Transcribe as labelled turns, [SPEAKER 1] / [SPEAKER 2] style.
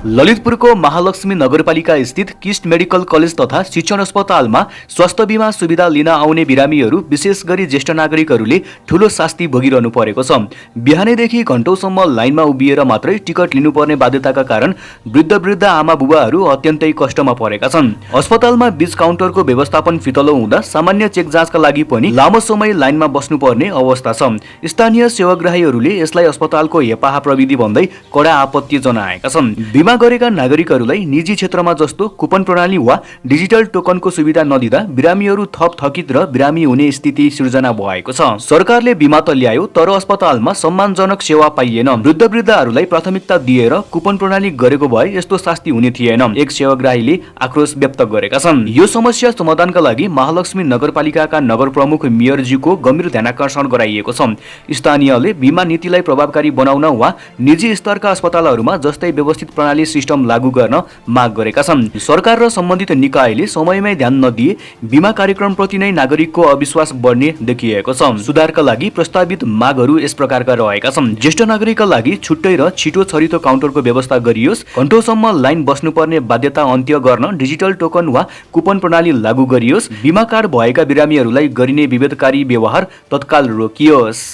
[SPEAKER 1] ललितपुरको महालक्ष्मी नगरपालिका स्थित KIST medical college तथा शिक्षण अस्पतालमा स्वास्थ्य बीमा सुविधा लिन आउने बिरामीहरू विशेष गरी ज्येष्ठ नागरिकहरूले ठूलो शास्ति भोगिरहनु परेको छ। बिहानैदेखि घण्टौसम्म लाइनमा उभिएर मात्रै टिकट लिनुपर्ने बाध्यताका कारण वृद्ध आमा बुबाहरू अत्यन्तै कष्टमा परेका छन्। अस्पतालमा बीच काउन्टरको व्यवस्थापन फितलो हुँदा सामान्य चेक जाँचका लागि पनि लामो समय लाइनमा बस्नुपर्ने अवस्था छ। स्थानीय सेवाग्राहीहरूले यसलाई अस्पतालको हेपाहा प्रविधि भन्दै कडा आपत्ति जनाएका छन्। बिमा गरेका नागरिकहरूलाई निजी क्षेत्रमा जस्तो कुपन प्रणाली वा डिजिटल टोकनको सुविधा नदिँदा बिरामीहरू थप थकित र बिरामी हुने स्थिति सिर्जना भएको छ। सरकारले बिमा त ल्यायो तर अस्पतालमा सम्मानजनक सेवा पाइएन। वृद्धहरूलाई प्राथमिकता दिएर कुपन प्रणाली गरेको भए यस्तो शास्ति हुने थिएन। एक सेवाग्राहीले आक्रोश व्यक्त गरेका छन्। यो समस्या समाधानका लागि महालक्ष्मी नगरपालिकाका नगर प्रमुख मेयरज्यूको गम्भीर ध्यानाकर्षण गराइएको छ। स्थानीयले बिमा नीतिलाई प्रभावकारी बनाउन वा निजी स्तरका अस्पतालहरूमा जस्तै व्यवस्थित प्रणाली सिस्टम लागू गर्न माग गरेका छन्। सरकार र सम्बन्धित निकायले समयमै ध्यान नदिए बिमा कार्यक्रमप्रति नै नागरिकको अविश्वास बढ्ने देखिएको छ। सुधारका लागि प्रस्तावित मागहरू यस प्रकारका रहेका छन्। ज्येष्ठ नागरिकका लागि छुट्टै र छिटो छरितो काउन्टरको व्यवस्था गरियोस्। घण्टौसम्म लाइन बस्नुपर्ने बाध्यता अन्त्य गर्न डिजिटल टोकन वा कुपन प्रणाली लागू गरियोस्। बिमा कार्ड भएका बिरामीहरूलाई गरिने विभेदकारी व्यवहार तत्काल रोकियोस्।